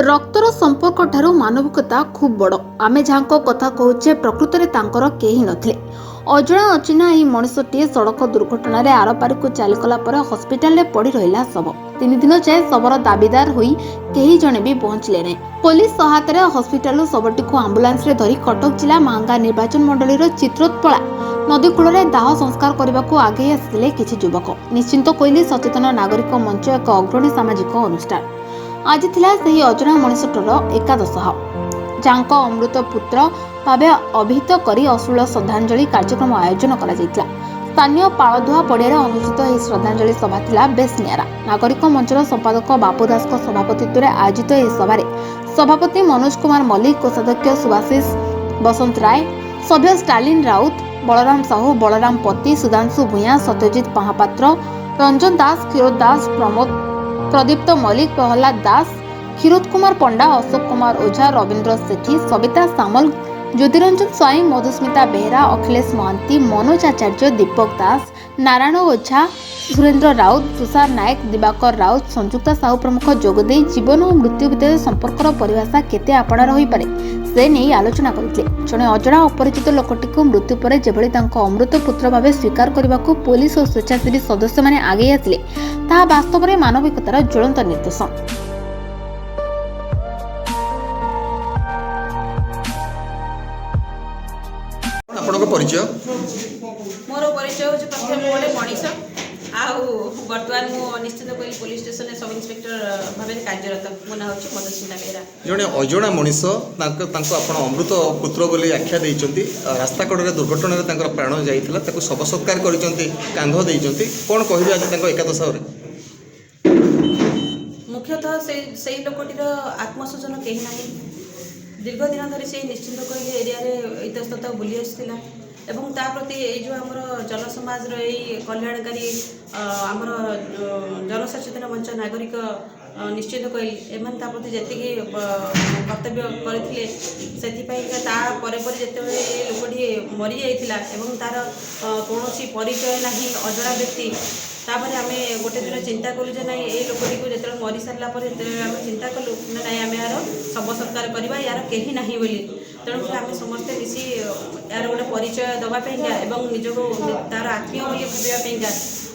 रक्तर संपर्क ठारू मानविकता खूब बड़ आमे जहाँ कथा कहूचे प्रकृत में तांकर केही नथिले। अजणा अचिना यही मनिषटीए सड़क दुर्घटन आरपारी को चलीगला हस्पिटाल पड़ रहा शव 3 दिन जाए शवर दाबीदार होई केही जणे भी पहुंचले नहीं। पुलिस सहायता हस्पिटाल शवटी को आंबुलांस रे धरी कटक जिला मांगा निर्वाचन मंडली चित्रोत्पला नदी कूल दाह संस्कार करने को आगे आसिले किछि युवक। निश्चिंत कोइली सचेतन नागरिक मंच एक अग्रणी सामाजिक अनुष्ठान। आज थिला सही अजणा मनिषटर एकादश जांको अमृत पुत्र भाव अभिहित करी अश्लील श्रद्धांजलि कार्यक्रम आयोजन करा जायतिला। स्थानीय पाळधुआ पड़िया अनुष्ठित यह श्रद्धांजलि सभा थिला बेस नियारा। नागरिक मंचर संपादक बापू दास सभापतित्व आयोजित यह सभारे सभापति मनोज कुमार मल्लिक, कोषाध्यक्ष सुभाषिष बसंत राय, सभ्य स्टालिन राउत, बलराम साहू, बलराम पति, सुधांशु भूया, सत्यजित महापात्र, रंजन दास, क्षीरोद दास, प्रदीप्त मल्लिक, प्रहलाद दास, क्षीरोद कुमार पंडा, अशोक कुमार ओझा, रवींद्र सेठी, सविता सामल, ज्योतिरंजन स्वाई, मधुस्मिता बेहरा, अखिलेश महांती, मनोज आचार्य, दीपक दास, नारायण ओझा, सुरेंद्र राउत, तुषार नायक, दिवाकर राउत, संयुक्ता साहू प्रमुख जोगदे जीवन और मृत्यु भितर संपर्कर परिभाषा केते आपणार होई पारे से नहीं आलोचना करते। जड़े अजणा अपरिचित लोकटी को मृत्यु पर जेभली तांको अमृत पुत्र भाव स्वीकार करने को पुलिस और स्वेच्छासेवी सदस्य माने आगे आसिले ताहा वास्तव में मानविकतार ज्वलंत निर्देशन। परिचय मोर परिचय हूँ प्रथम गोटे मनीष बर्तमान मु निश्चित कोइली पुलिस स्टेशन सब इन्स्पेक्टर भाव कार्यरत। मो ना हूँ मधुस्मिता बेहरा। जड़े अजणा मनीष आपण अमृत पुत्र बोली आख्या देइचंती। रास्ता कड़े दुर्घटन में प्राण जाइथिला शव सत्कार करिसंती, कांध देइचंती। कोन कहबे आज एकादश मुख्यतः से लोकटीर आत्मसोचन कहीं ना दीर्घ दिन धरी से निश्चिंत कोइली एरिया इतस्तत बुली आसला एवं ता प्रति जो आमर जनसमाज कल्याणकारी आमर जनसचेतन मंच नागरिक निश्चित कोइली एमन ता प्रति जी कर्तव्य करथिले सेतिपाई ता परे परे जेतेबेले लोकटी मरी जाइथिला एवं तार कौनसी परिचय नाही अजणा व्यक्ति तापर आम गोटे दिन चिंता कलु जे ना ये लोकटी को जो मरी सारा आम चिंता कलु ना ना आम यार शव सत्कार करवा यार कहीं ना बोली तेणुक आम समस्ते मिसी यार गोटे परिचय दवापाई एवं निजको तार आत्मीय बोली भावाई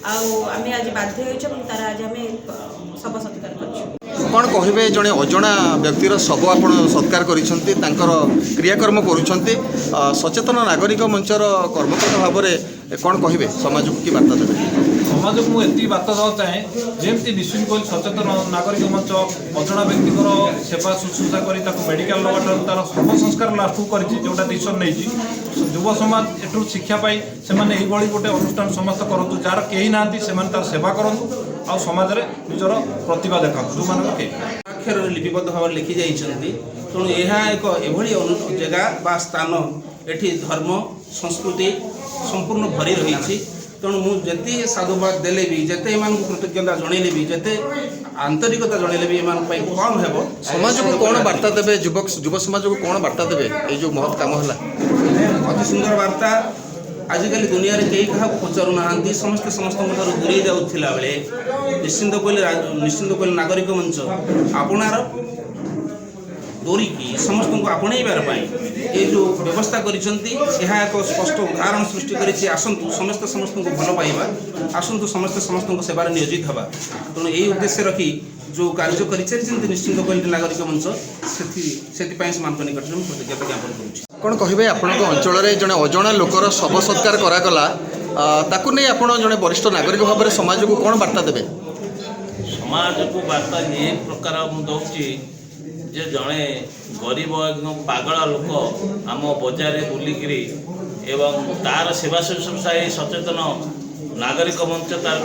आम आज बाध्य हो तार आज आम शव सत्कार कर कौन कहे जड़े अजणा व्यक्तिर शव आप सत्कार कर क्रियाकर्म करुँच सचेतन नागरिक मंचर कर्मकर्ता भाव में कौन कहे समाज को कि बार्ता देवे? समाज को मुझे बार्ता देवा चाहे जमी निश्चित कोइली सचेतन नागरिक मंच अजणा व्यक्तिर सेवा शुश्रूषा कर मेडिकल नवा तार शव संस्कार लास्ट को जोटा डिसीजन नहीं युव समाज एठू शिक्षा पाई से गोटे अनुष्ठान समस्त करूँ जार कहीं ना तार सेवा करूँ आ समाज में निजर प्रतिभा देखा जो मान अक्षर लिपिबद्ध भाव लिखि जाइछन्ति। तेणु यह एक एभली जगह बा स्थान एठी धर्म संस्कृति संपूर्ण भरी रही। तेणु मुझे साधुवाद देले भी जेते एमान कृतज्ञता जनइले भी जेते आंतरिकता जनइले भी एमान पई कम हेबो। समाज को कौन वार्ता देवे? युव समाज को कौन वार्ता देवे? ये जो महत् काम है अति सुंदर वार्ता। आजिकल दुनिया रे कई क्या पचारू ना समस्ते समस्त दूरे जाऊला बेले निश्चिंत कोइली नागरिक मंच आपणार दौरिकी समस्त को आपणैबार ये जो व्यवस्था करिसंती यह एक स्पष्ट उदाहरण सृष्टि करिछि। आसंतु समस्त को भल पाइबा, आसंतु समस्त को सेवार नियोजित हवा। तेणु यही उद्देश्य रखी जो कार्य कर निश्चिंत कोइली नागरिक मंच से निकट कृतज्ञता ज्ञापन करुछि। कौन कहे आपण अंचल जड़े अजणा लोकर शव सत्कार करागला ताकू नहीं आपण जड़े वरिष्ठ नागरिक भाव में समाज को कौन वार्ता देवे? समाज को वार्ता ये प्रकार मुझे जे जड़े गरीब एवं पागल लोक आम बजार बुलिकी एवं तार सेवा शुश्रूषा सचेतन नागरिक मंच तार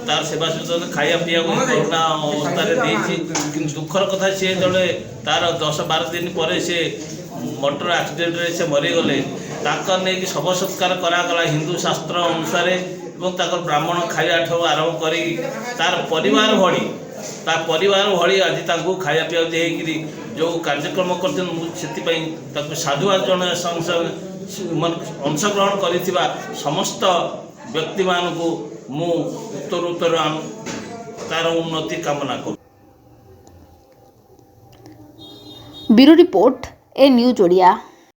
तार सेवा शुश्रूषा खाया पीया कोरोना अवस्था दुखर कथा सी जड़े तार 10-12 दिन पर से मोटर एक्सीडेंट रे से मरीगले नहीं शव सत्कार करागला हिंदू शास्त्र अनुसार ब्राह्मण खाया ठू आरंभ कर तार परिवार भली आज खाया पीया देकरी जो कार्यक्रम कर साधुवाद जन अंशग्रहण कर समस्त व्यक्ति मान को मु उत्तर तार उन्नति कामना कर। ब्यूरो रिपोर्ट ए न्यूज ओडिया।